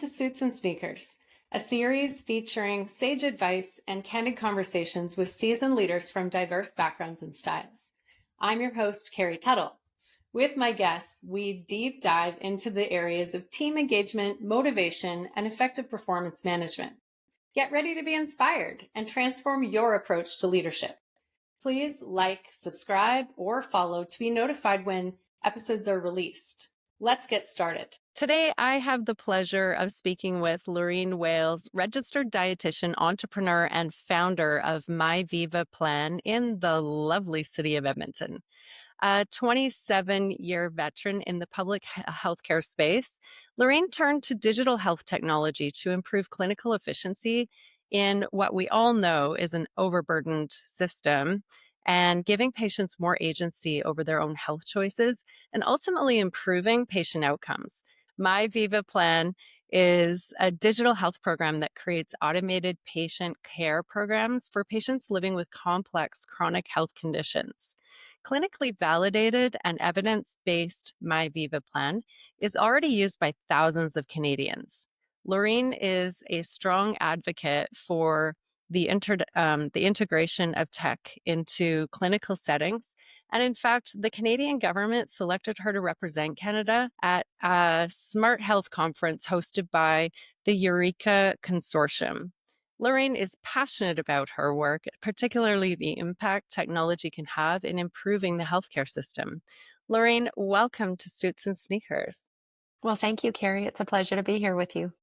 to Suits and Sneakers, a series featuring sage advice and candid conversations with seasoned leaders from diverse backgrounds and styles. I'm your host, Carrie Tuttle. With my guests, we deep dive into the areas of team engagement, motivation, and effective performance management. Get ready to be inspired and transform your approach to leadership. Please like, subscribe, or follow to be notified when episodes are released. Let's get started. Today, I have the pleasure of speaking with Loreen Wales, registered dietitian, entrepreneur, and founder of My Viva Plan in the lovely city of Edmonton. A 27-year veteran in the public healthcare space, Loreen turned to digital health technology to improve clinical efficiency in what we all know is an overburdened system, and giving patients more agency over their own health choices and ultimately improving patient outcomes. My Viva Plan is a digital health program that creates automated patient care programs for patients living with complex chronic health conditions. Clinically validated and evidence-based My Viva Plan is already used by thousands of Canadians. Loreen is a strong advocate for the integration of tech into clinical settings. And in fact, the Canadian government selected her to represent Canada at a Smart Health conference hosted by the Eureka Consortium. Loreen is passionate about her work, particularly the impact technology can have in improving the healthcare system. Loreen, welcome to Suits and Sneakers. Well, thank you, Carrie. It's a pleasure to be here with you.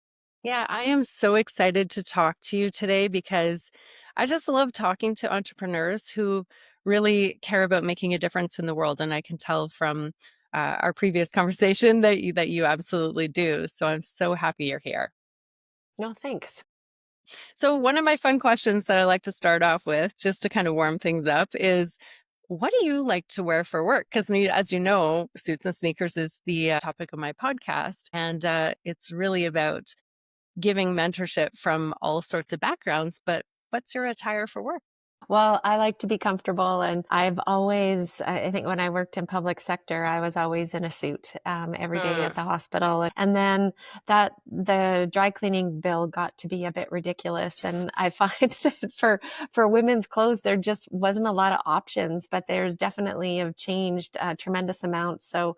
Yeah, I am so excited to talk to you today because I just love talking to entrepreneurs who really care about making a difference in the world. And I can tell from our previous conversation that you absolutely do. So I'm so happy you're here. No, thanks. So one of my fun questions that I like to start off with, just to kind of warm things up, is what do you like to wear for work? Because as you know, Suits and Sneakers is the topic of my podcast. And it's really about giving mentorship from all sorts of backgrounds, but what's your attire for work? Well, I like to be comfortable, and I think when I worked in public sector, I was always in a suit every day at the hospital. And then the dry cleaning bill got to be a bit ridiculous. And I find that for women's clothes, there just wasn't a lot of options, but there's definitely have changed a tremendous amount. So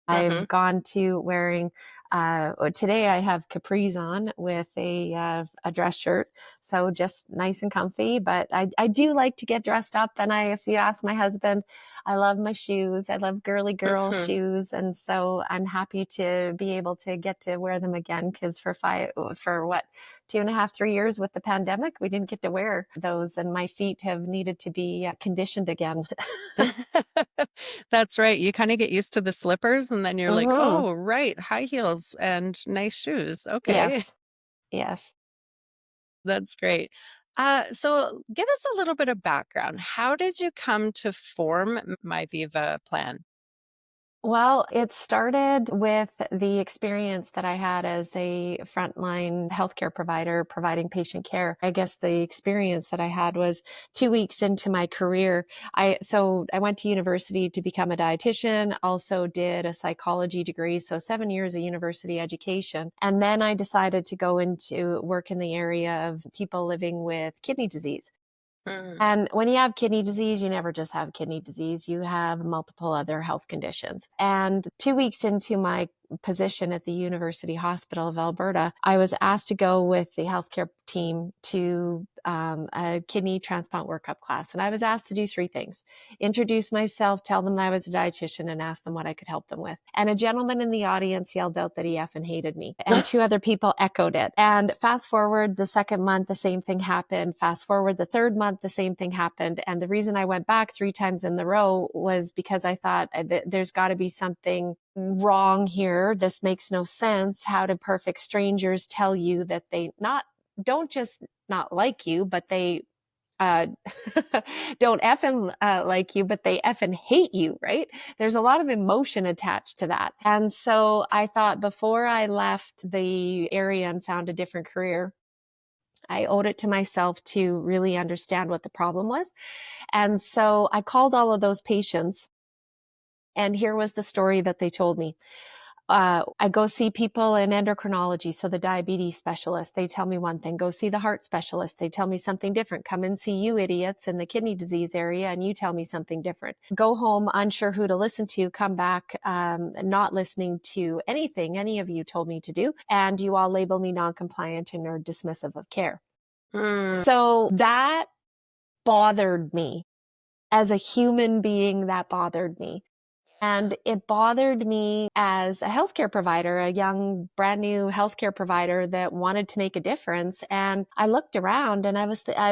I've gone to wearing, today I have capris on with a dress shirt. So just nice and comfy, but I do like to get dressed up. And if you ask my husband, I love my shoes. I love girly girl shoes. And so I'm happy to be able to get to wear them again. Cause for 2.5, 3 years with the pandemic, we didn't get to wear those. And my feet have needed to be conditioned again. That's right. You kind of get used to the slippers and then you're like, oh, right, high heels and nice shoes. Okay. Yes. That's great. So give us a little bit of background. How did you come to form My Viva Plan? Well, it started with the experience that I had as a frontline healthcare provider providing patient care. I guess the experience that I had was 2 weeks into my career. So I went to university to become a dietitian, also did a psychology degree. So 7 years of university education. And then I decided to go into work in the area of people living with kidney disease. And when you have kidney disease, you never just have kidney disease, you have multiple other health conditions. And 2 weeks into my position at the University Hospital of Alberta, I was asked to go with the healthcare team to a kidney transplant workup class. And I was asked to do 3 things: introduce myself, tell them that I was a dietitian, and ask them what I could help them with. And a gentleman in the audience yelled out that he effing hated me. And 2 other people echoed it. And fast forward the second month, the same thing happened. Fast forward the third month, the same thing happened. And the reason I went back 3 times in the row was because I thought there's got to be something wrong here. This makes no sense. How do perfect strangers tell you that they don't just not like you, but they don't effing like you, but they effing hate you, right? There's a lot of emotion attached to that. And so I thought, before I left the area and found a different career, I owed it to myself to really understand what the problem was. And so I called all of those patients, and here was the story that they told me. I go see people in endocrinology. So the diabetes specialist, they tell me one thing. Go see the heart specialist. They tell me something different. Come and see you idiots in the kidney disease area, and you tell me something different. Go home unsure who to listen to. Come back not listening to anything any of you told me to do, and you all label me non-compliant and are dismissive of care. So that bothered me. As a human being, that bothered me. And it bothered me as a healthcare provider, a young, brand new healthcare provider that wanted to make a difference. And I looked around and I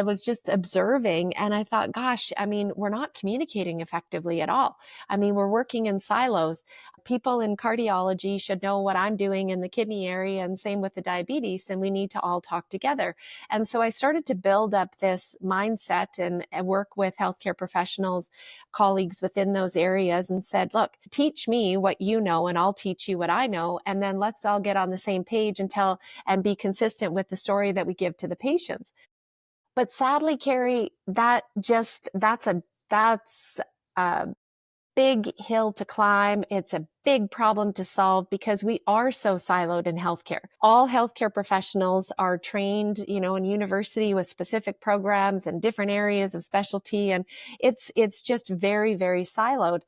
was just observing, and I thought, gosh, I mean, we're not communicating effectively at all. I mean, we're working in silos. People in cardiology should know what I'm doing in the kidney area, and same with the diabetes, and we need to all talk together. And so I started to build up this mindset and work with healthcare professionals, colleagues within those areas, and said, look, teach me what you know and I'll teach you what I know. And then let's all get on the same page and be consistent with the story that we give to the patients. But sadly, Carrie, that's a big hill to climb. It's a big problem to solve because we are so siloed in healthcare. All healthcare professionals are trained, in university with specific programs and different areas of specialty. And it's just very, very siloed.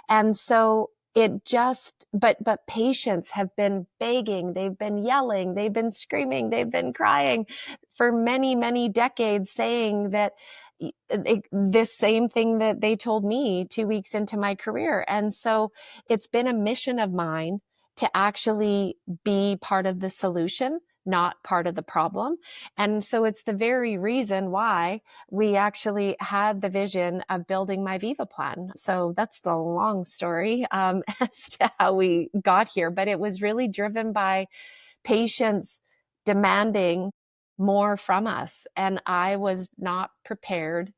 And so but patients have been begging, they've been yelling, they've been screaming, they've been crying for many, many decades, saying that this same thing that they told me 2 weeks into my career. And so it's been a mission of mine to actually be part of the solution, not part of the problem. And so it's the very reason why we actually had the vision of building My Viva Plan. So that's the long story as to how we got here. But it was really driven by patients demanding more from us. And I was not prepared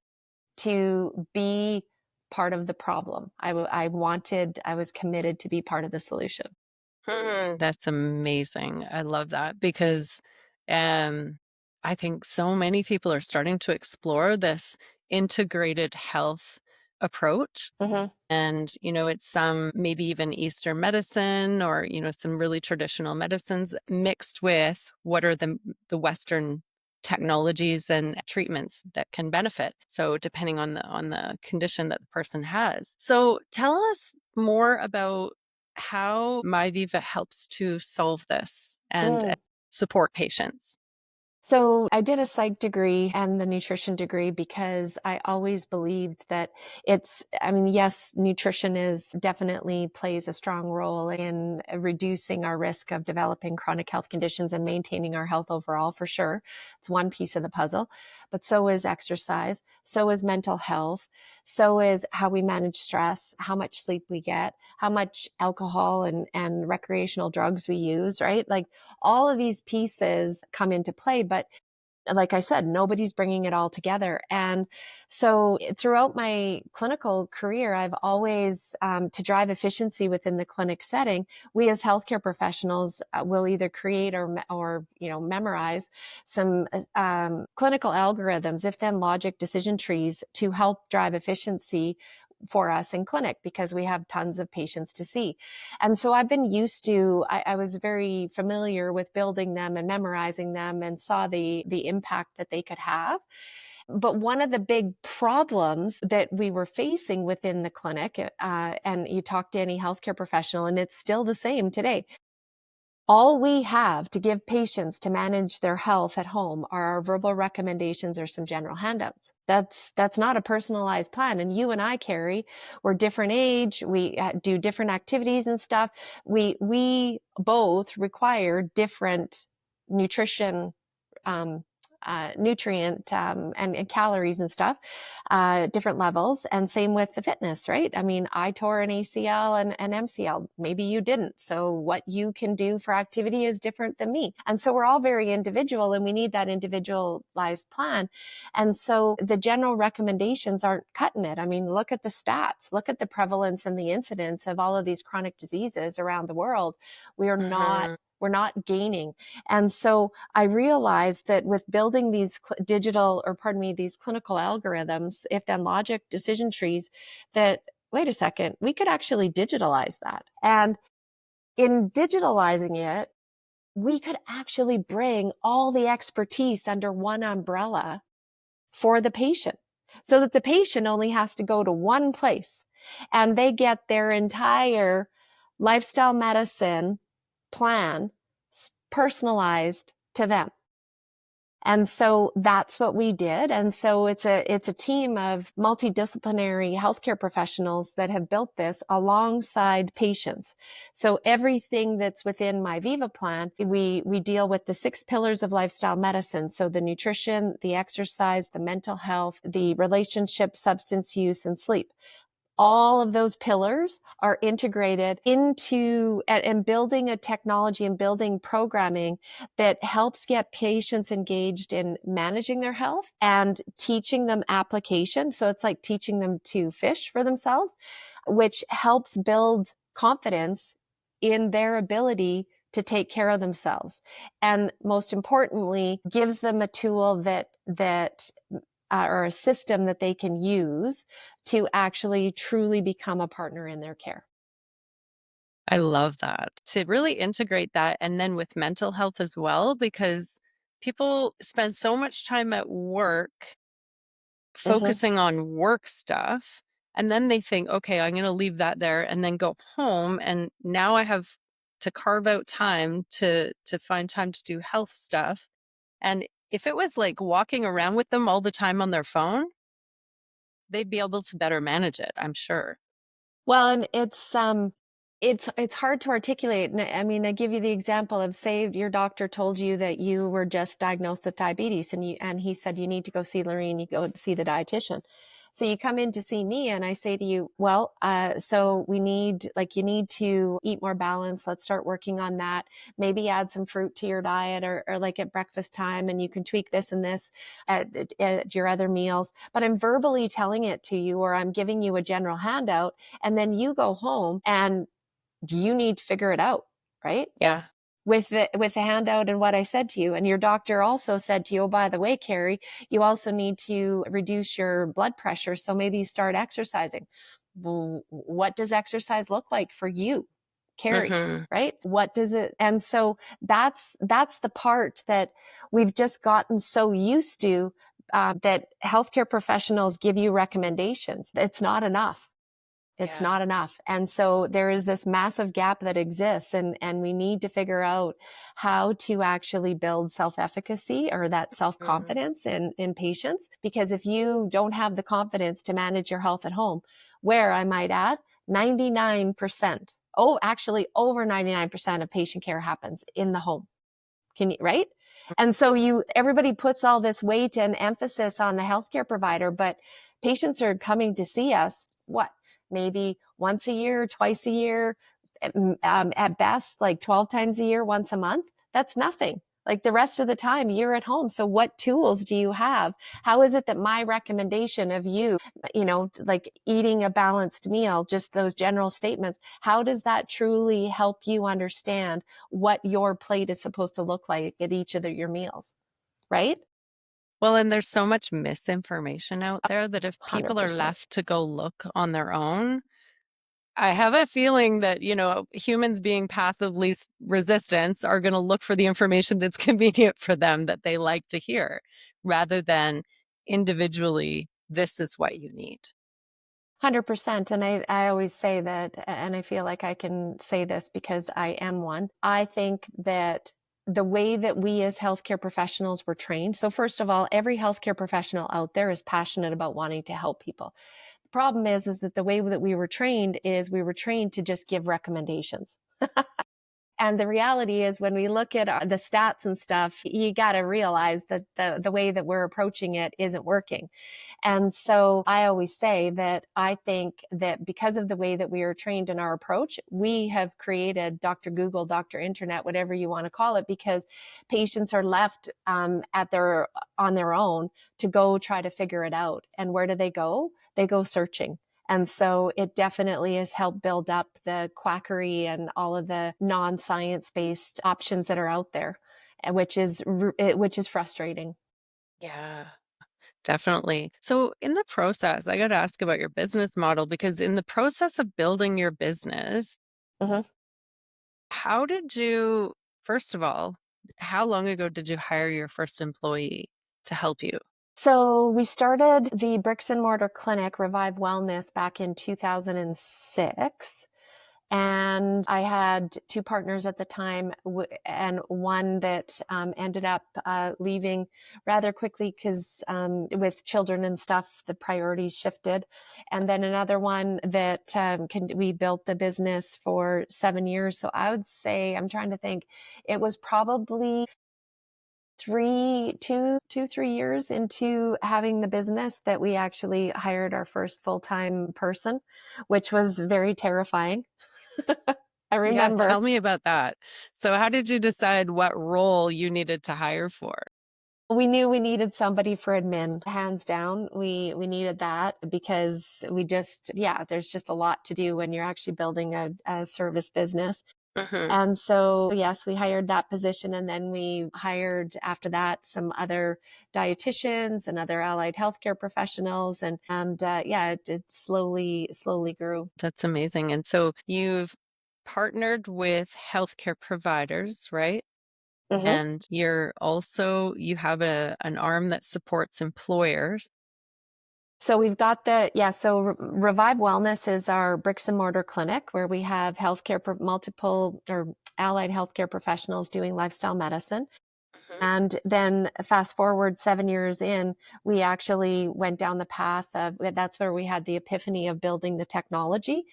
to be part of the problem. I was committed to be part of the solution. That's amazing. I love that because I think so many people are starting to explore this integrated health approach. Mm-hmm. And, it's some maybe even Eastern medicine or, some really traditional medicines mixed with what are the Western technologies and treatments that can benefit. So depending on the condition that the person has. So tell us more about how MyViva helps to solve this and support patients. So I did a psych degree and the nutrition degree because I always believed that yes, nutrition definitely plays a strong role in reducing our risk of developing chronic health conditions and maintaining our health overall, for sure. It's one piece of the puzzle, but so is exercise. So is mental health. So is how we manage stress, how much sleep we get, how much alcohol and recreational drugs we use, right? Like all of these pieces come into play, but like I said, nobody's bringing it all together. And so throughout my clinical career, I've always, to drive efficiency within the clinic setting, we as healthcare professionals will either create or memorize some clinical algorithms, if then logic decision trees to help drive efficiency for us in clinic because we have tons of patients to see. And so I've been used to, I was very familiar with building them and memorizing them and saw the impact that they could have. But one of the big problems that we were facing within the clinic, and you talk to any healthcare professional, and it's still the same today, all we have to give patients to manage their health at home are our verbal recommendations or some general handouts. That's not a personalized plan. And you and I, Carrie, we're different age. We do different activities and stuff. We both require different nutrition, nutrient and calories and stuff, different levels. And same with the fitness, right? I mean, I tore an ACL and an MCL. Maybe you didn't. So what you can do for activity is different than me. And so we're all very individual and we need that individualized plan. And so the general recommendations aren't cutting it. I mean, look at the stats, look at the prevalence and the incidence of all of these chronic diseases around the world. We're not gaining. And so I realized that with building these these clinical algorithms, if then logic decision trees, that wait a second, we could actually digitalize that. And In digitalizing it, we could actually bring all the expertise under one umbrella for the patient so that the patient only has to go to one place and they get their entire lifestyle medicine plan personalized to them. And so that's what we did. And so it's a team of multidisciplinary healthcare professionals that have built this alongside patients. So everything that's within My Viva Plan, we deal with the 6 pillars of lifestyle medicine. So the nutrition, the exercise, the mental health, the relationship, substance use, and sleep. All of those pillars are integrated into and building a technology and building programming that helps get patients engaged in managing their health and teaching them application. So it's like teaching them to fish for themselves, which helps build confidence in their ability to take care of themselves. And most importantly, gives them a tool that or a system that they can use to actually truly become a partner in their care. I love that. To really integrate that, and then with mental health as well, because people spend so much time at work Mm-hmm. focusing on work stuff. And then they think, okay, I'm going to leave that there and then go home. And now I have to carve out time to find time to do health stuff. And if it was like walking around with them all the time on their phone, they'd be able to better manage it, I'm sure. Well, and it's hard to articulate. I mean, I give you the example of, say your doctor told you that you were just diagnosed with diabetes and he said you need to go see Loreen, you go see the dietitian. So you come in to see me and I say to you, well, so you need to eat more balanced. Let's start working on that. Maybe add some fruit to your diet or like at breakfast time, and you can tweak this and this at your other meals. But I'm verbally telling it to you, or I'm giving you a general handout, and then you go home and you need to figure it out, right? Yeah. With the handout and what I said to you. And your doctor also said to you, oh, by the way, Carrie, you also need to reduce your blood pressure. So maybe you start exercising. Well, what does exercise look like for you, Carrie? Mm-hmm. Right? What does it? And so that's the part that we've just gotten so used to, that healthcare professionals give you recommendations. It's not enough. It's Yeah. not enough. And so there is this massive gap that exists, and we need to figure out how to actually build self-efficacy or that Mm. self-confidence in patients. Because if you don't have the confidence to manage your health at home, where I might add 99%, actually over 99% of patient care happens in the home. Right? And so everybody puts all this weight and emphasis on the healthcare provider, but patients are coming to see us, maybe once a year, twice a year, at best, like 12 times a year, once a month. That's nothing. Like the rest of the time you're at home. So what tools do you have? How is it that my recommendation of like eating a balanced meal, just those general statements, how does that truly help you understand what your plate is supposed to look like at each of your meals? Right? Well, and there's so much misinformation out there that if people are 100%. left to go look on their own, I have a feeling that, humans being path of least resistance are going to look for the information that's convenient for them that they like to hear rather than individually, this is what you need. 100%. And I always say that, and I feel like I can say this because I am one. I think that the way that we as healthcare professionals were trained. So first of all, every healthcare professional out there is passionate about wanting to help people. The problem is that the way that we were trained is we were trained to just give recommendations. And the reality is when we look at the stats and stuff, you got to realize that the way that we're approaching it isn't working. And so I always say that I think that because of the way that we are trained in our approach, we have created Dr. Google, Dr. Internet, whatever you want to call it, because patients are left on their own to go try to figure it out. And where do they go? They go searching. And so it definitely has helped build up the quackery and all of the non-science based options that are out there, which is frustrating. Yeah, definitely. So, in the process, I got to ask about your business model because in the process of building your business, Mhm. First of all, how long ago did you hire your first employee to help you? So we started the bricks and mortar clinic, Revive Wellness, back in 2006. And I had two partners at the time, and one that ended up leaving rather quickly because with children and stuff, the priorities shifted. And then another one that we built the business for 7 years. So I would say, I'm trying to think, it was probably 3 years into having the business that we actually hired our first full-time person, which was very terrifying. I Yeah, remember. tell me about that. So how did you decide what role you needed to hire for? We knew we needed somebody for admin. Hands down, we needed that because there's just a lot to do when you're actually building a service business. Hmm. And so, yes, we hired that position. And then we hired after that some other dietitians and other allied healthcare professionals. It slowly grew. That's amazing. And so you've partnered with healthcare providers, right? Mhm. And you have an arm that supports employers. So we've got Revive Wellness is our bricks and mortar clinic where we have multiple or allied healthcare professionals doing lifestyle medicine. Mhm. And then fast forward 7 years in, we actually went down the path of that's where we had the epiphany of building the technology.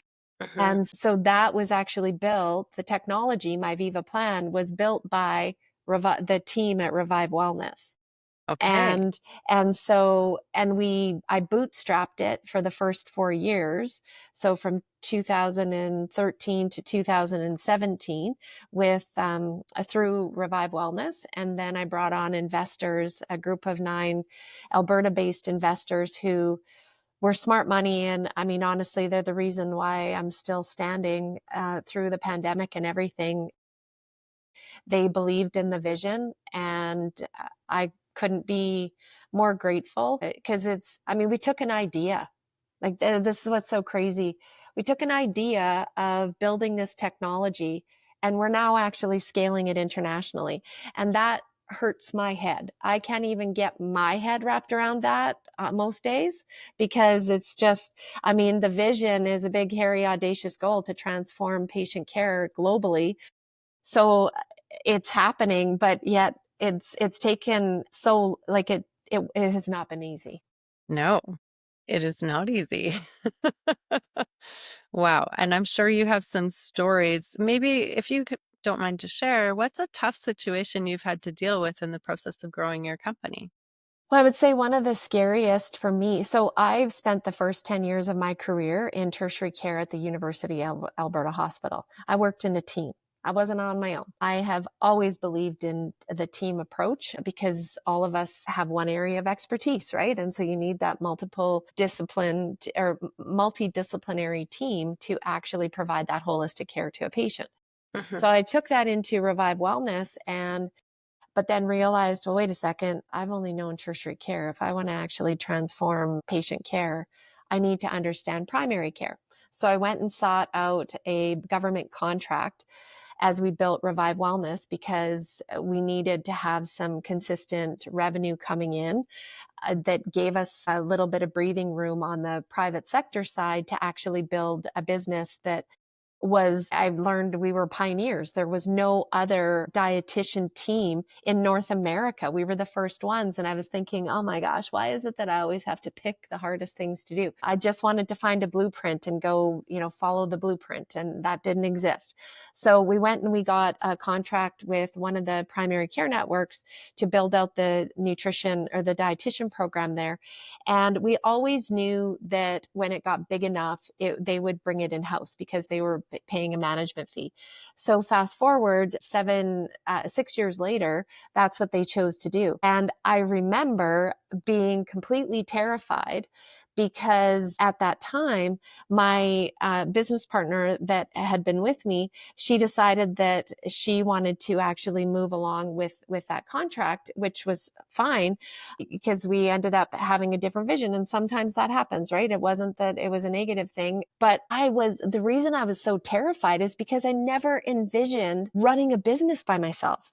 Mhm. And so that was actually built, the technology, My Viva Plan, was built by the team at Revive Wellness. Okay. And I bootstrapped it for the first 4 years. So from 2013 to 2017 through Revive Wellness. And then I brought on investors, a group of 9 Alberta based investors who were smart money. And I mean, honestly, they're the reason why I'm still standing through the pandemic and everything. They believed in the vision, and I couldn't be more grateful because we took an idea. Like, this is what's so crazy. We took an idea of building this technology, and we're now actually scaling it internationally. And that hurts my head. I can't even get my head wrapped around that most days because it's just, the vision is a big, hairy, audacious goal to transform patient care globally. So it's happening, but yet it's taken so like it has not been easy. No, it is not easy. Wow. And I'm sure you have some stories. Maybe if don't mind to share, what's a tough situation you've had to deal with in the process of growing your company? Well, I would say one of the scariest for me. So I've spent the first 10 years of my career in tertiary care at the University of Alberta Hospital. I worked in a team. I wasn't on my own. I have always believed in the team approach because all of us have one area of expertise, right? And so you need that multidisciplinary team to actually provide that holistic care to a patient. Mhm. So I took that into Revive Wellness but then realized, well, wait a second, I've only known tertiary care. If I want to actually transform patient care, I need to understand primary care. So I went and sought out a government contract as we built Revive Wellness because we needed to have some consistent revenue coming in that gave us a little bit of breathing room on the private sector side to actually build a business that I've learned we were pioneers. There was no other dietitian team in North America. We were the first ones. And I was thinking, oh my gosh, why is it that I always have to pick the hardest things to do? I just wanted to find a blueprint and go, follow the blueprint. And that didn't exist. So we went and we got a contract with one of the primary care networks to build out the nutrition or the dietitian program there. And we always knew that when it got big enough, they would bring it in house because they were paying a management fee. So fast forward 6 years later, that's what they chose to do. And I remember being completely terrified because at that time, my business partner that had been with me, she decided that she wanted to actually move along with that contract, which was fine because we ended up having a different vision. And sometimes that happens, right? It wasn't that it was a negative thing, but the reason I was so terrified is because I never envisioned running a business by myself.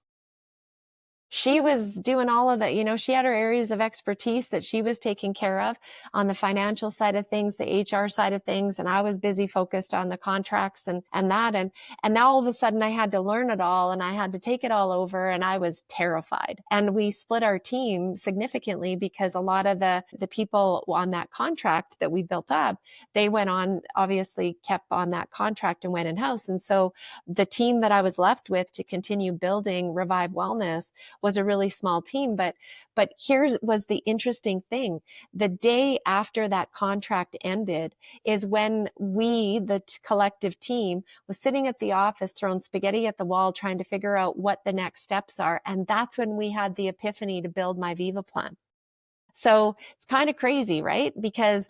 She was doing all of that. She had her areas of expertise that she was taking care of on the financial side of things, the HR side of things. And I was busy focused on the contracts and that. And now all of a sudden I had to learn it all and I had to take it all over, and I was terrified. And we split our team significantly because a lot of the people on that contract that we built up, they went on, obviously kept on that contract and went in-house. And so the team that I was left with to continue building Revive Wellness was a really small team. But here was the interesting thing. The day after that contract ended is when we, the collective team, was sitting at the office throwing spaghetti at the wall, trying to figure out what the next steps are. And that's when we had the epiphany to build My Viva Plan. So it's kind of crazy, right? Because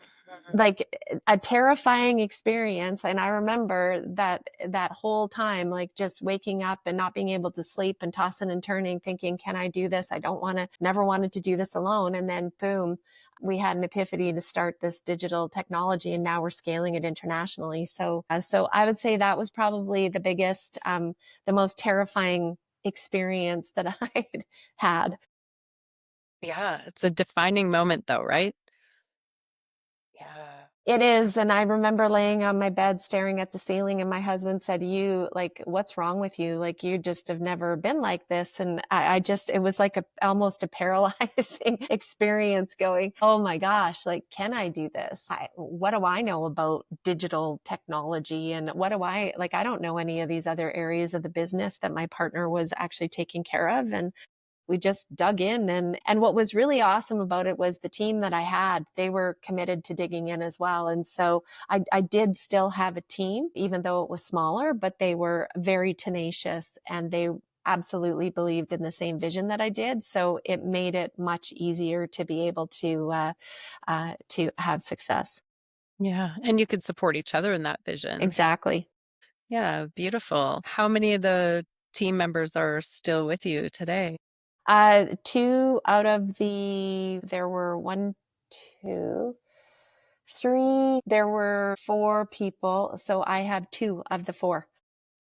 like a terrifying experience. And I remember that whole time, like just waking up and not being able to sleep and tossing and turning, thinking, can I do this? I never wanted to do this alone. And then boom, we had an epiphany to start this digital technology, and now we're scaling it internationally. So I would say that was probably the biggest, the most terrifying experience that I had. Yeah, it's a defining moment though, right? Yeah. It is. And I remember laying on my bed staring at the ceiling, and my husband said, what's wrong with you? Like, you just have never been like this. And it was like almost a paralyzing experience, going, oh my gosh, like, can I do this? What do I know about digital technology? And I don't know any of these other areas of the business that my partner was actually taking care of. And we just dug in. And what was really awesome about it was the team that I had, they were committed to digging in as well. And so I did still have a team, even though it was smaller, but they were very tenacious and they absolutely believed in the same vision that I did. So it made it much easier to be able to have success. Yeah. And you could support each other in that vision. Exactly. Yeah. Beautiful. How many of the team members are still with you today? Two out of there were one, two, three, there were four people. So I have two of the four.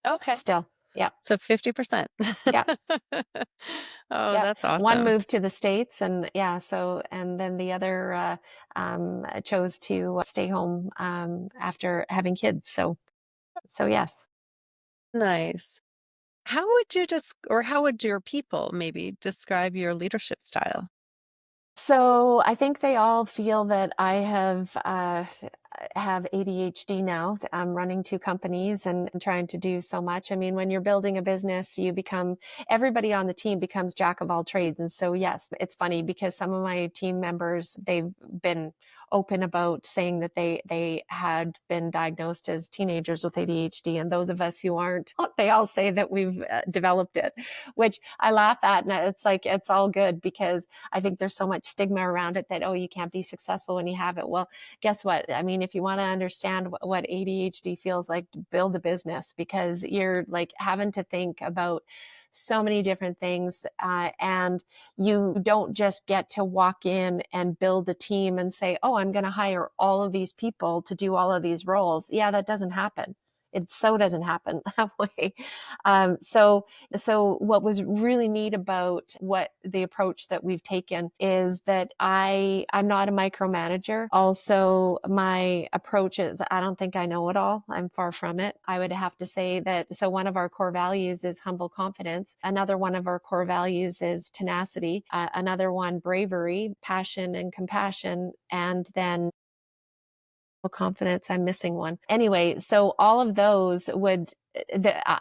Okay. Still. Yeah. So 50%. Yeah. Oh, Yeah. that's awesome. One moved to the States, and and then the other chose to stay home after having kids. So yes. Nice. How would your people maybe describe your leadership style? So I think they all feel that I have ADHD now. I'm running two companies and trying to do so much. I mean, when you're building a business, everybody on the team becomes jack of all trades. And so, yes, it's funny because some of my team members, they've been open about saying that they had been diagnosed as teenagers with ADHD. And those of us who aren't, they all say that we've developed it, which I laugh at. And it's like, it's all good because I think there's so much stigma around it that, oh, you can't be successful when you have it. Well, guess what? I mean, if you want to understand what ADHD feels like, build a business, because you're like having to think about so many different things. And you don't just get to walk in and build a team and say, oh, I'm going to hire all of these people to do all of these roles. Yeah, that doesn't happen. It so doesn't happen that way. So what was really neat about what the approach that we've taken is that I'm not a micromanager. Also, my approach is, I don't think I know it all. I'm far from it. I would have to say that. So one of our core values is humble confidence. Another one of our core values is tenacity. Another one, bravery, passion, and compassion. And then confidence. I'm missing one. Anyway, so all of those would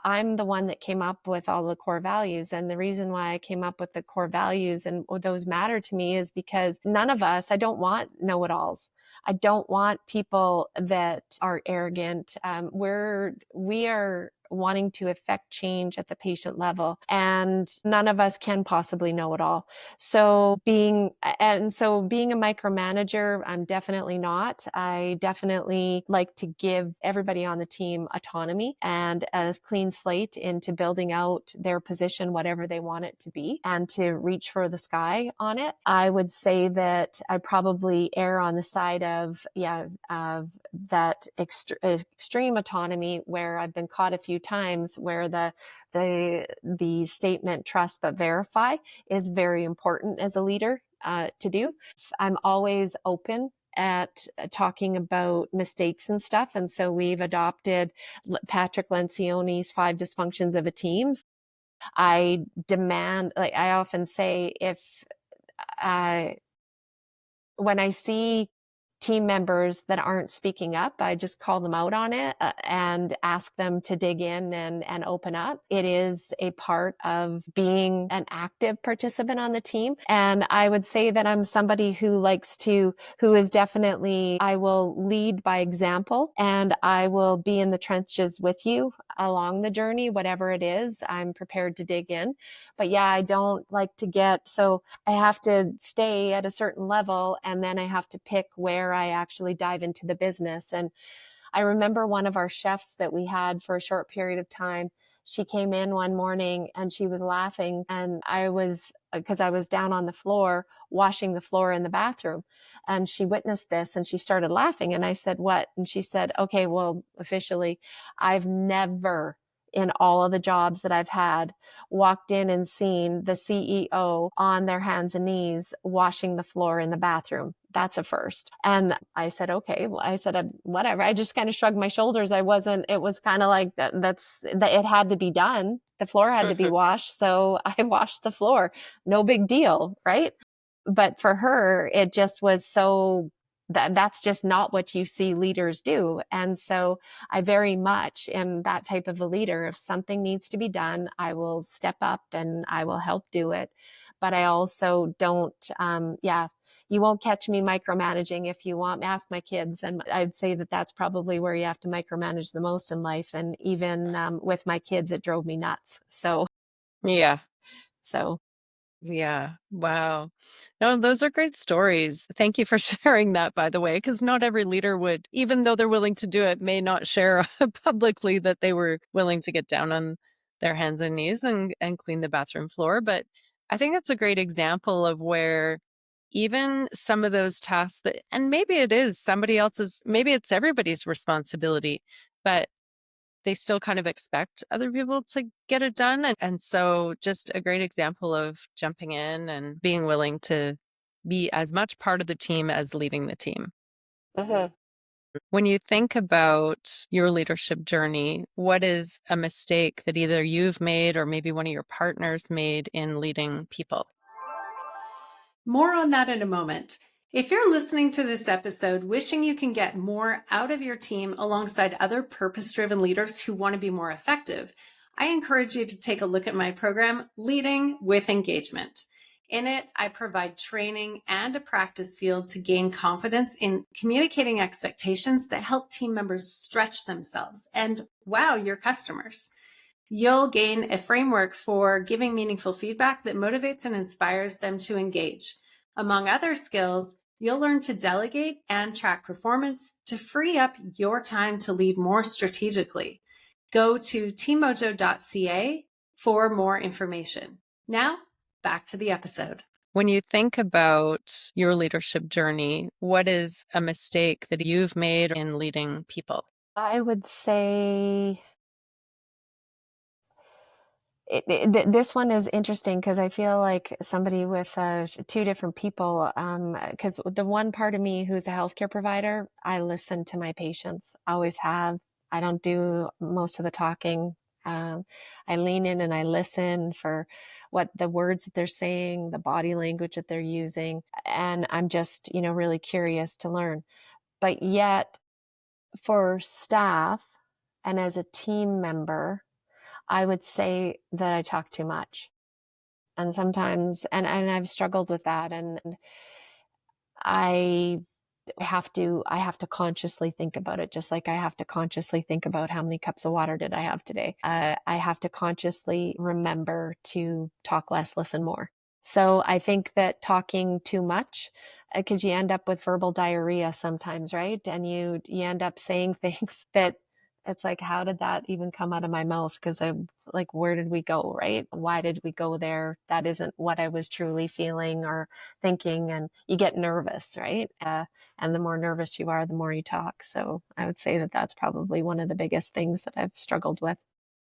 I'm the one that came up with all the core values. And the reason why I came up with the core values and those matter to me is because none of us, I don't want know-it-alls. I don't want people that are arrogant. We are wanting to affect change at the patient level, and none of us can possibly know it all. So being a micromanager, I'm definitely not. I definitely like to give everybody on the team autonomy and a clean slate into building out their position, whatever they want it to be, and to reach for the sky on it. I would say that I probably err on the side of that extreme autonomy, where I've been caught a few times where the statement trust but verify is very important as a leader to do. I'm always open at talking about mistakes and stuff. And so we've adopted Patrick Lencioni's 5 dysfunctions of a team. I demand, like I often say, if when I see team members that aren't speaking up, I just call them out on it and ask them to dig in and open up. It is a part of being an active participant on the team. And I would say that I'm somebody who is definitely, I will lead by example, and I will be in the trenches with you along the journey, whatever it is. I'm prepared to dig in. But yeah, I don't like to so I have to stay at a certain level, and then I have to pick where I actually dive into the business. And I remember one of our chefs that we had for a short period of time. She came in one morning and she was laughing, and because I was down on the floor washing the floor in the bathroom, and she witnessed this and she started laughing. And I said, "What?" And she said, "Okay, well, officially, I've never in all of the jobs that I've had walked in and seen the CEO on their hands and knees washing the floor in the bathroom. That's a first." And I said, "Okay." Well, I said, "Whatever." I just kind of shrugged my shoulders. It was kind of like that. It had to be done. The floor had to be washed. So I washed the floor. No big deal. Right. But for her, it just was that's just not what you see leaders do. And so I very much am that type of a leader. If something needs to be done, I will step up and I will help do it. But I also don't, you won't catch me micromanaging. If you want, ask my kids. And I'd say that that's probably where you have to micromanage the most in life. And even with my kids, it drove me nuts. Yeah. So Yeah. Wow. No, those are great stories. Thank you for sharing that, by the way, because not every leader would, even though they're willing to do it, may not share publicly that they were willing to get down on their hands and knees and clean the bathroom floor. But I think that's a great example of where even some of those tasks and maybe it is somebody else's, maybe it's everybody's responsibility, but they still kind of expect other people to get it done. And so just a great example of jumping in and being willing to be as much part of the team as leading the team. mhm. When you think about your leadership journey, what is a mistake that either you've made or maybe one of your partners made in leading people? More on that in a moment. If you're listening to this episode wishing you can get more out of your team alongside other purpose-driven leaders who want to be more effective, I encourage you to take a look at my program, Leading with Engagement. In it, I provide training and a practice field to gain confidence in communicating expectations that help team members stretch themselves and wow your customers. You'll gain a framework for giving meaningful feedback that motivates and inspires them to engage. Among other skills, you'll learn to delegate and track performance to free up your time to lead more strategically. Go to teammojo.ca for more information. Now, back to the episode. When you think about your leadership journey, what is a mistake that you've made in leading people? I would say this one is interesting because I feel like somebody with 2 different people. Because the one part of me who's a healthcare provider, I listen to my patients, always have. I don't do most of the talking. I lean in and I listen for what the words that they're saying, the body language that they're using, and I'm just, really curious to learn. But yet, for staff And as a team member, I would say that I talk too much. And sometimes, and I've struggled with that. And I I have to consciously think about it, just like I have to consciously think about how many cups of water did I have today. I have to consciously remember to talk less, listen more. So I think that talking too much, because you end up with verbal diarrhea sometimes, right? And you end up saying things that it's like, how did that even come out of my mouth? Because I'm like, where did we go, right? Why did we go there? That isn't what I was truly feeling or thinking. And you get nervous, right? And the more nervous you are, the more you talk. So I would say that that's probably one of the biggest things that I've struggled with.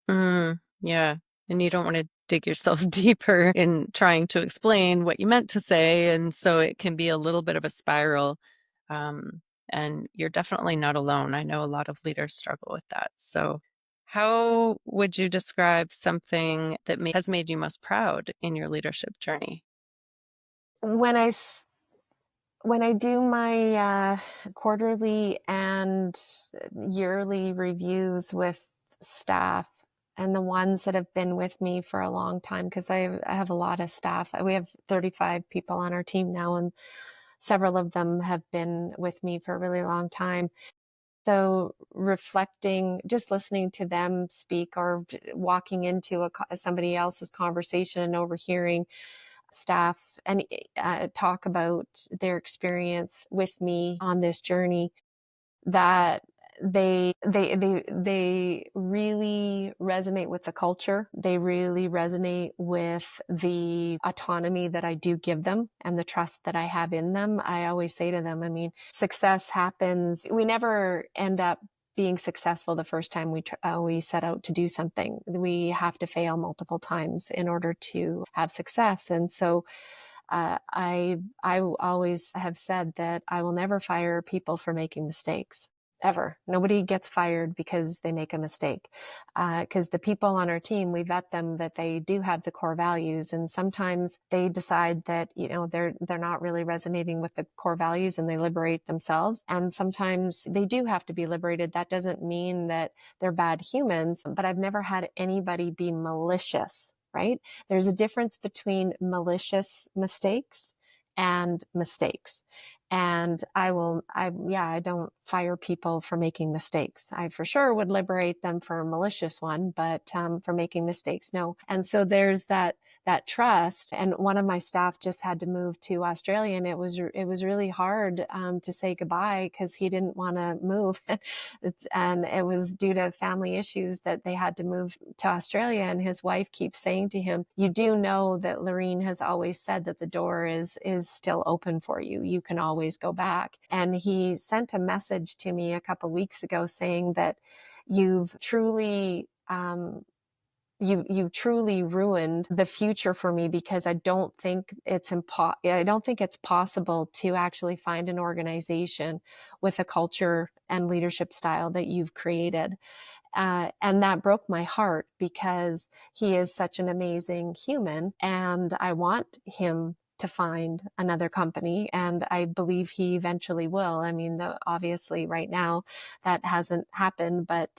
Yeah. And you don't want to dig yourself deeper in trying to explain what you meant to say. And so it can be a little bit of a spiral. Um, and you're definitely not alone. I know a lot of leaders struggle with that. So, how would you describe something that has made you most proud in your leadership journey? When I when I do my quarterly and yearly reviews with staff and the ones that have been with me for a long time, because I have a lot of staff. We have 35 people on our team now, and several of them have been with me for a really long time. So reflecting, just listening to them speak or walking into somebody else's conversation and overhearing staff and talk about their experience with me on this journey, that they really resonate with the culture. They really resonate with the autonomy that I do give them and the trust that I have in them. I always say to them, I mean, success happens. We never end up being successful the first time we set out to do something. We have to fail multiple times in order to have success. And so I always have said that I will never fire people for making mistakes. Ever. Nobody gets fired because they make a mistake. Because the people on our team, we vet them that they do have the core values, and sometimes they decide that they're not really resonating with the core values, and they liberate themselves. And sometimes they do have to be liberated. That doesn't mean that they're bad humans, but I've never had anybody be malicious. Right? There's a difference between malicious mistakes and mistakes. And I don't fire people for making mistakes. I for sure would liberate them for a malicious one, but for making mistakes, no. And so there's that trust. And one of my staff just had to move to Australia, and it was really hard to say goodbye because he didn't want to move. And it was due to family issues that they had to move to Australia. And his wife keeps saying to him, "You do know that Loreen has always said that the door is still open for you. You can always go back." And he sent a message to me a couple of weeks ago saying that you've truly you've truly ruined the future for me, because I don't think it's possible to actually find an organization with a culture and leadership style that you've created. And that broke my heart, because he is such an amazing human and I want him to find another company, and I believe he eventually will. I mean, obviously right now that hasn't happened, but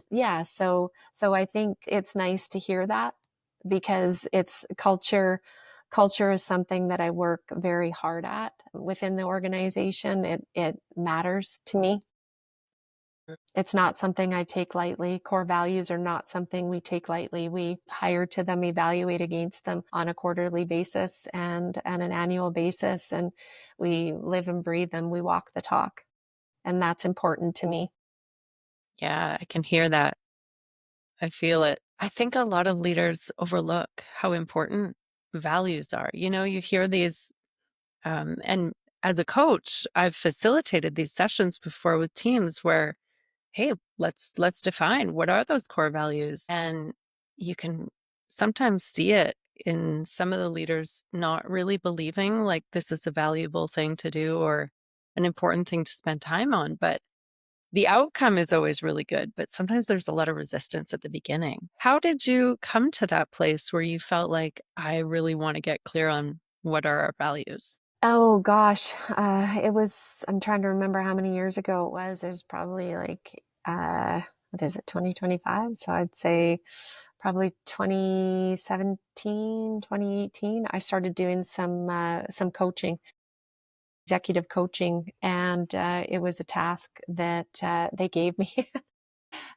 yeah. So I think it's nice to hear that, because it's culture. Culture is something that I work very hard at within the organization. It matters to me. It's not something I take lightly. Core values are not something we take lightly. We hire to them, evaluate against them on a quarterly basis and an annual basis, and we live and breathe them. We walk the talk, and that's important to me. Yeah, I can hear that. I feel it. I think a lot of leaders overlook how important values are. You hear these, and as a coach, I've facilitated these sessions before with teams where, hey, let's define what are those core values, and you can sometimes see it in some of the leaders not really believing like this is a valuable thing to do or an important thing to spend time on, but the outcome is always really good, but sometimes there's a lot of resistance at the beginning. How did you come to that place where you felt like, I really want to get clear on what are our values? Oh gosh, I'm trying to remember how many years ago it was. It was probably like what is it, 2025? So I'd say probably 2017, 2018, I started doing some coaching, executive coaching, and it was a task that they gave me.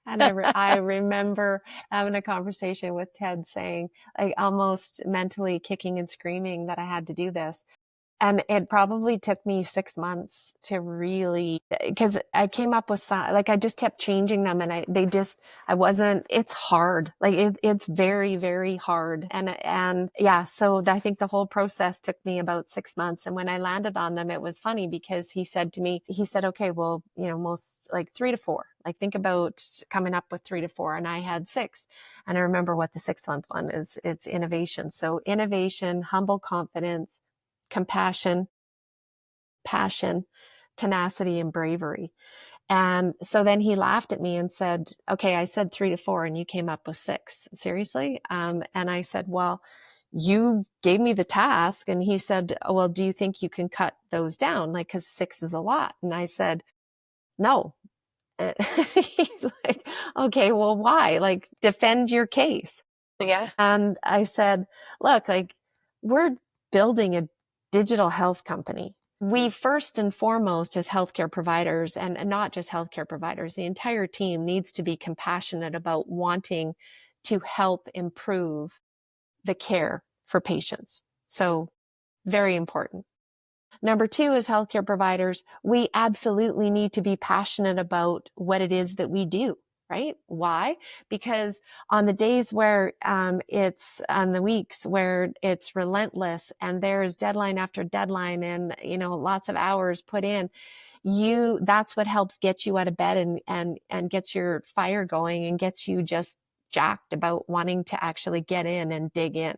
And I remember having a conversation with Ted saying, like, almost mentally kicking and screaming that I had to do this. And it probably took me 6 months to really, because I came up with some, like, I just kept changing them, and it's hard. Like, it's very, very hard. And yeah, so I think the whole process took me about 6 months. And when I landed on them, it was funny because he said to me, okay, well, most like 3 to 4, like, think about coming up with 3 to 4. And I had 6. And I remember what the 6th one is. It's innovation. So innovation, humble confidence, compassion, passion, tenacity, and bravery. And so then he laughed at me and said, okay, I said 3 to 4 and you came up with 6. Seriously? And I said, well, you gave me the task. And he said, oh, well, do you think you can cut those down? Like, cause 6 is a lot. And I said, no. And he's like, okay, well, why? Like, defend your case. Yeah. And I said, look, like, we're building a digital health company. We first and foremost, as healthcare providers, and not just healthcare providers, the entire team needs to be compassionate about wanting to help improve the care for patients. So very important. Number 2, as healthcare providers, we absolutely need to be passionate about what it is that we do, right? Why? Because on the days where it's on the weeks where it's relentless and there's deadline after deadline and, lots of hours put in, that's what helps get you out of bed and gets your fire going and gets you just jacked about wanting to actually get in and dig in.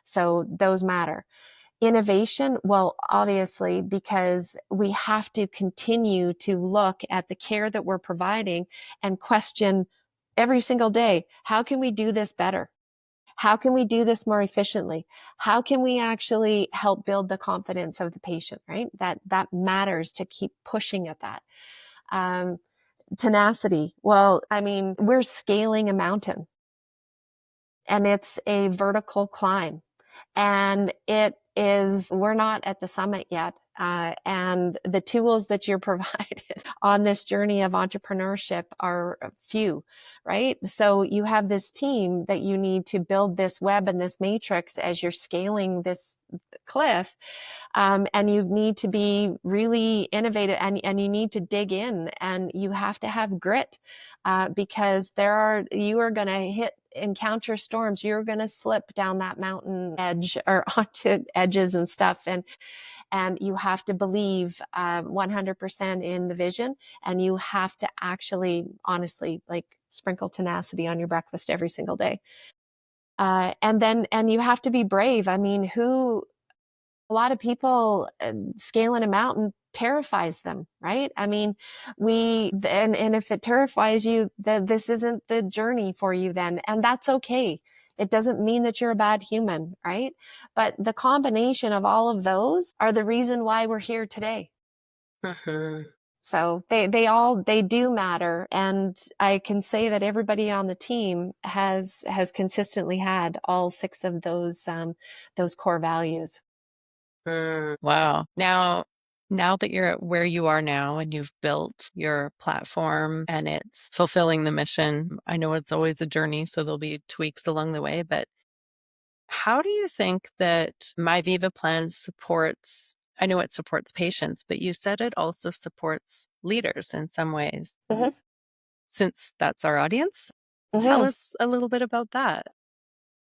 So those matter. Innovation, well, obviously, because we have to continue to look at the care that we're providing and question every single day, how can we do this better? How can we do this more efficiently? How can we actually help build the confidence of the patient, right? That matters, to keep pushing at that. Tenacity. Well, I mean, we're scaling a mountain and it's a vertical climb. And we're not at the summit yet. And the tools that you're provided on this journey of entrepreneurship are few, right? So you have this team that you need to build this web and this matrix as you're scaling this cliff. And you need to be really innovative, and you need to dig in, and you have to have grit, because you are going to encounter storms. You're going to slip down that mountain edge or onto edges and stuff. And you have to believe 100% in the vision, and you have to actually, honestly, like, sprinkle tenacity on your breakfast every single day. And you have to be brave. I mean, a lot of people, scaling a mountain terrifies them, right? I mean, and if it terrifies you, then this isn't the journey for you then, and that's okay. It doesn't mean that you're a bad human, right? But the combination of all of those are the reason why we're here today. Mm-hmm. So they do matter. And I can say that everybody on the team has consistently had all 6 of those core values. Wow. Now that you're at where you are now and you've built your platform and it's fulfilling the mission, I know it's always a journey, so there'll be tweaks along the way, but how do you think that My Viva Plan supports? I know it supports patients, but you said it also supports leaders in some ways. Mm-hmm. Since that's our audience, Mm-hmm. tell us a little bit about that.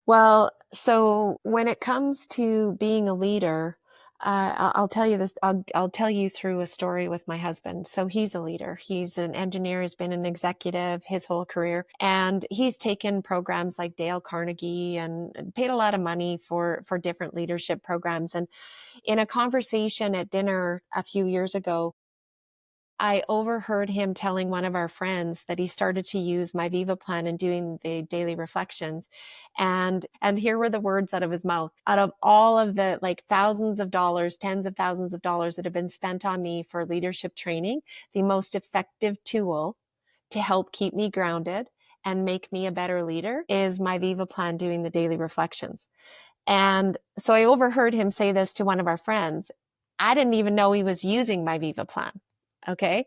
Well, so when it comes to being a leader, I'll tell you this. I'll tell you through a story with my husband. So he's a leader. He's an engineer. He's been an executive his whole career, and he's taken programs like Dale Carnegie and paid a lot of money for different leadership programs. And in a conversation at dinner a few years ago, I overheard him telling one of our friends that he started to use My Viva Plan and doing the daily reflections. And here were the words out of his mouth. Out of all of the, like, thousands of dollars, tens of thousands of dollars that have been spent on me for leadership training, the most effective tool to help keep me grounded and make me a better leader is My Viva Plan, doing the daily reflections. And so I overheard him say this to one of our friends. I didn't even know he was using My Viva Plan. Okay.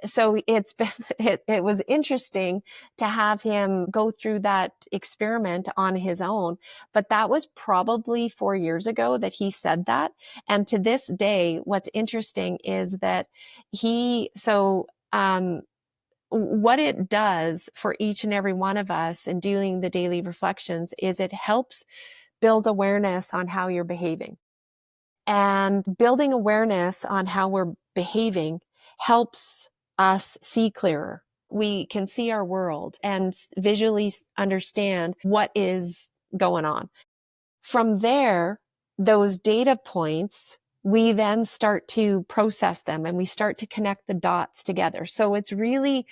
So it's been, it was interesting to have him go through that experiment on his own. But that was probably 4 years ago that he said that. And to this day, what's interesting is that what it does for each and every one of us in doing the daily reflections is it helps build awareness on how you're behaving. And building awareness on how we're behaving helps us see clearer. We can see our world and visually understand what is going on. From there, those data points, we then start to process them and we start to connect the dots together. So it's really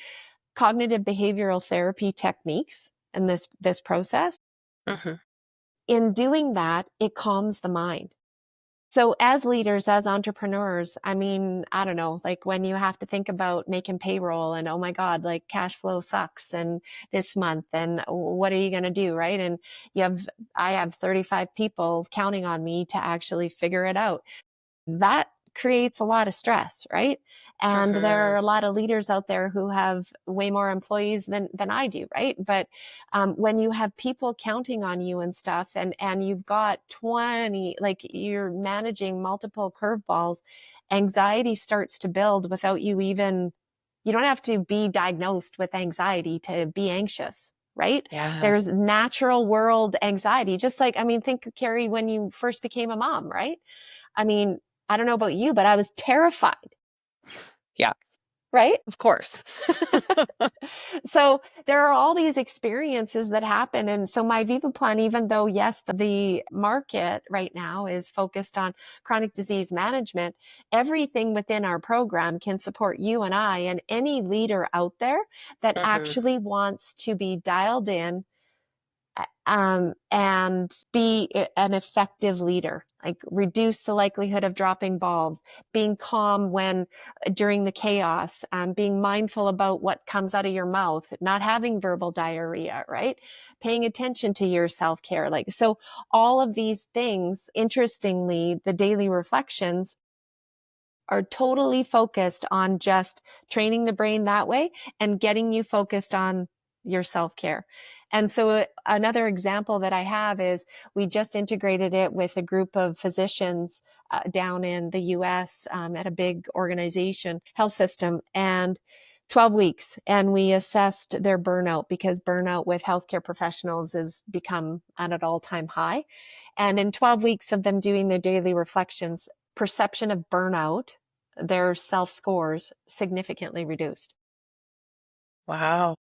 cognitive behavioral therapy techniques in this process. Mm-hmm. In doing that, it calms the mind. So as leaders, as entrepreneurs, I mean, I don't know, like when you have to think about making payroll and, oh my God, like cash flow sucks and this month and what are you going to do? Right. And I have 35 people counting on me to actually figure it out. That creates a lot of stress, right? And there are a lot of leaders out there who have way more employees than I do, right? But when you have people counting on you and stuff, and you've got 20, like you're managing multiple curveballs, anxiety starts to build without you don't have to be diagnosed with anxiety to be anxious. Right? Yeah. There's natural world anxiety. Just like, I mean, think, Carrie, when you first became a mom, right? I mean, I don't know about you, but I was terrified. Yeah. Right? Of course. So there are all these experiences that happen. And so My Viva Plan, even though, yes, the market right now is focused on chronic disease management, everything within our program can support you and I and any leader out there that actually wants to be dialed in and be an effective leader, like reduce the likelihood of dropping balls, being calm during the chaos, being mindful about what comes out of your mouth, not having verbal diarrhea, right? Paying attention to your self-care. Like, so all of these things, interestingly, the daily reflections are totally focused on just training the brain that way and getting you focused on your self-care. And so another example that I have is we just integrated it with a group of physicians down in the US at a big organization, health system, and 12 weeks. And we assessed their burnout because burnout with healthcare professionals has become at an all-time high. And in 12 weeks of them doing their daily reflections, perception of burnout, their self scores significantly reduced. Wow.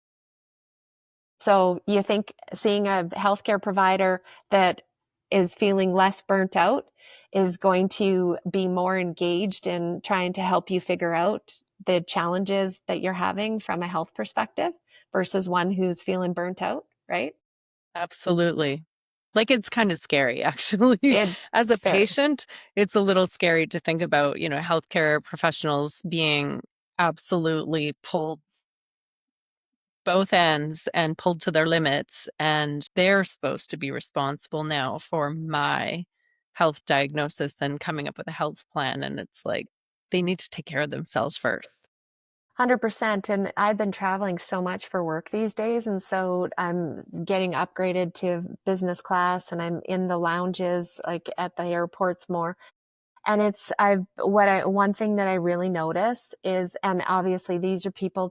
So you think seeing a healthcare provider that is feeling less burnt out is going to be more engaged in trying to help you figure out the challenges that you're having from a health perspective versus one who's feeling burnt out, right? Absolutely. Like, it's kind of scary, actually. As a Fair. patient, it's a little scary to think about, healthcare professionals being absolutely pulled both ends and pulled to their limits. And they're supposed to be responsible now for my health diagnosis and coming up with a health plan. And it's like, they need to take care of themselves first. 100%. And I've been traveling so much for work these days. And so I'm getting upgraded to business class and I'm in the lounges, like at the airports more. And one thing that I really notice is, and obviously these are people,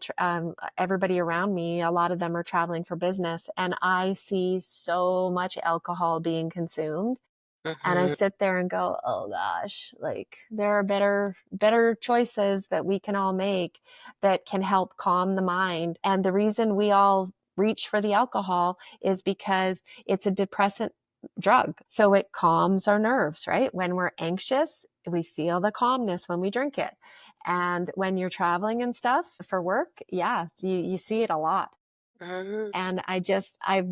everybody around me, a lot of them are traveling for business, and I see so much alcohol being consumed. And I sit there and go, oh gosh, like there are better choices that we can all make that can help calm the mind. And the reason we all reach for the alcohol is because it's a depressant drug. So it calms our nerves, right? When we're anxious, we feel the calmness when we drink it. And when you're traveling and stuff for work, yeah, you see it a lot. And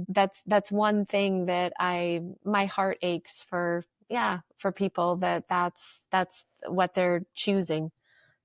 that's one thing that my heart aches for, for people that's what they're choosing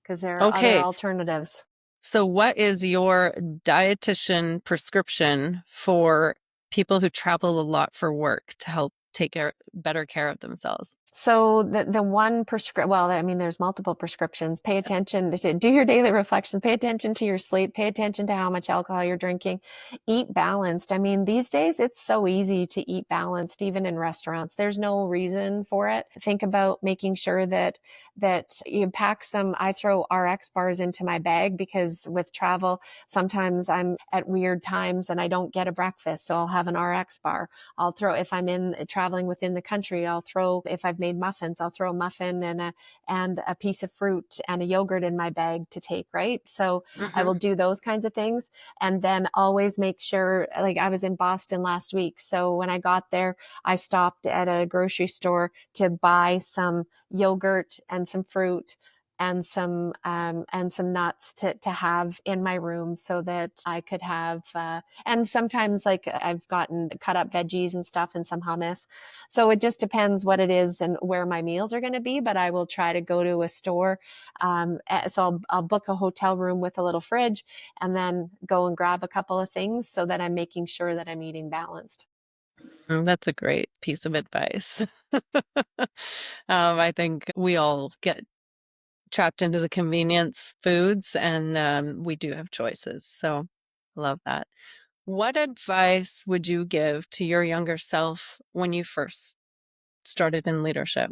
because there are other Okay. alternatives. So, what is your dietitian prescription for people who travel a lot for work to help take better care of themselves? So the one prescription, well, I mean, there's multiple prescriptions. Pay attention to do your daily reflection, pay attention to your sleep, pay attention to how much alcohol you're drinking, eat balanced. I mean, these days it's so easy to eat balanced, even in restaurants. There's no reason for it. Think about making sure that you pack some. I throw RX bars into my bag because with travel, sometimes I'm at weird times and I don't get a breakfast. So I'll have an RX bar. I'll throw, if I'm traveling within the country, I'll throw, if I've made muffins, I'll throw a muffin and a piece of fruit and a yogurt in my bag to take, right? So I will do those kinds of things. And then always make sure, like I was in Boston last week. So when I got there, I stopped at a grocery store to buy some yogurt and some fruit and some nuts to have in my room so that I could have and sometimes like I've gotten cut up veggies and stuff and some hummus. So it just depends what it is and where my meals are going to be, but I will try to go to a store. So I'll book a hotel room with a little fridge and then go and grab a couple of things so that I'm making sure that I'm eating balanced. That's a great piece of advice. I think we all get trapped into the convenience foods, and we do have choices. So I love that. What advice would you give to your younger self when you first started in leadership?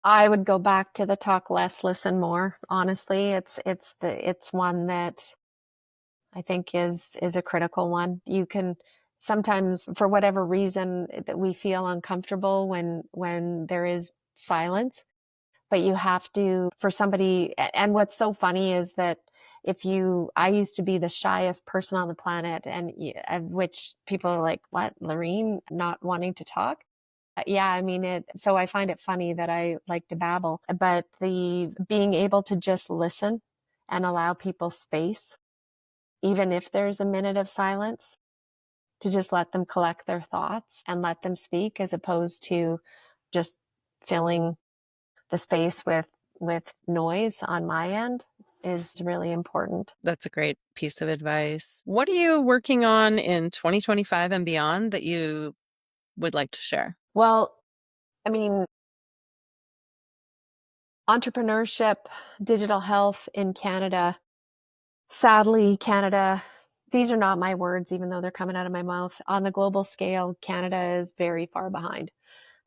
I would go back to the talk less, listen more. Honestly, it's one that I think is a critical one. You can sometimes, for whatever reason, that we feel uncomfortable when there is silence, but you have to, for somebody, and what's so funny is that I used to be the shyest person on the planet, and which people are like, what, Loreen, not wanting to talk? Yeah, I mean so I find it funny that I like to babble, but the being able to just listen and allow people space, even if there's a minute of silence, to just let them collect their thoughts and let them speak, as opposed to just filling the space with noise on my end, is really important. That's a great piece of advice. What are you working on in 2025 and beyond that you would like to share? Well, I mean, entrepreneurship, digital health in Canada. Sadly, Canada, these are not my words, even though they're coming out of my mouth. On the global scale, Canada is very far behind.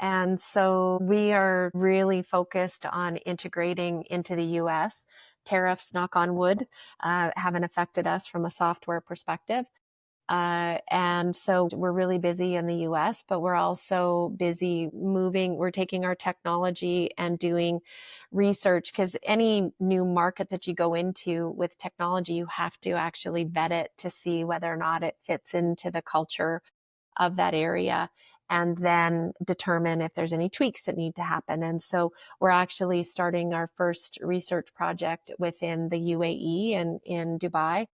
And so we are really focused on integrating into the US. Tariffs, knock on wood, haven't affected us from a software perspective. And so we're really busy in the US, but we're also busy moving. We're taking our technology and doing research, because any new market that you go into with technology, you have to actually vet it to see whether or not it fits into the culture of that area, and then determine if there's any tweaks that need to happen. And so we're actually starting our first research project within the UAE and in Dubai,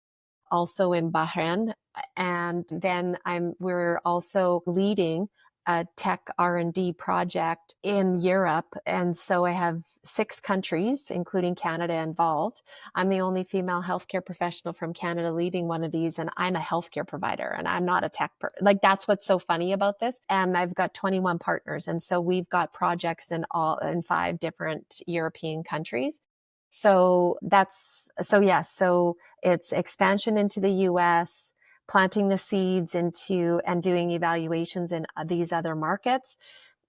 also in Bahrain. And then we're also leading a tech R&D project in Europe. And so I have 6 countries, including Canada, involved. I'm the only female healthcare professional from Canada leading one of these, and I'm a healthcare provider and I'm not a tech like, that's what's so funny about this. And I've got 21 partners. And so we've got projects in 5 different European countries. So so it's expansion into the US, planting the seeds into and doing evaluations in these other markets.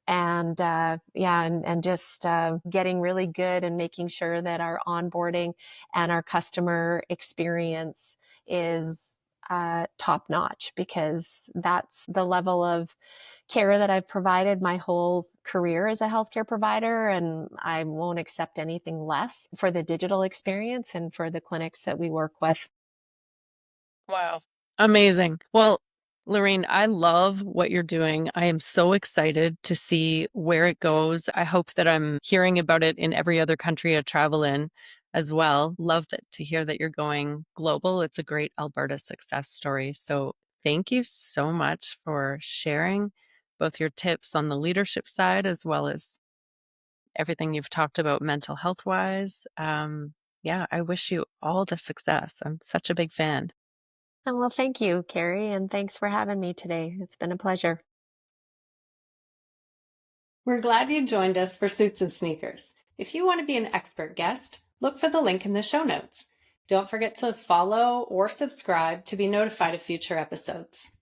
And and just getting really good and making sure that our onboarding and our customer experience is top notch, because that's the level of care that I've provided my whole career as a healthcare provider. And I won't accept anything less for the digital experience and for the clinics that we work with. Wow. Amazing. Well, Loreen, I love what you're doing. I am so excited to see where it goes. I hope that I'm hearing about it in every other country I travel in as well. Love to hear that you're going global. It's a great Alberta success story. So thank you so much for sharing both your tips on the leadership side as well as everything you've talked about mental health wise. yeah, I wish you all the success. I'm such a big fan. And well, thank you, Carrie, and thanks for having me today. It's been a pleasure. We're glad you joined us for Suits and Sneakers. If you want to be an expert guest, look for the link in the show notes. Don't forget to follow or subscribe to be notified of future episodes.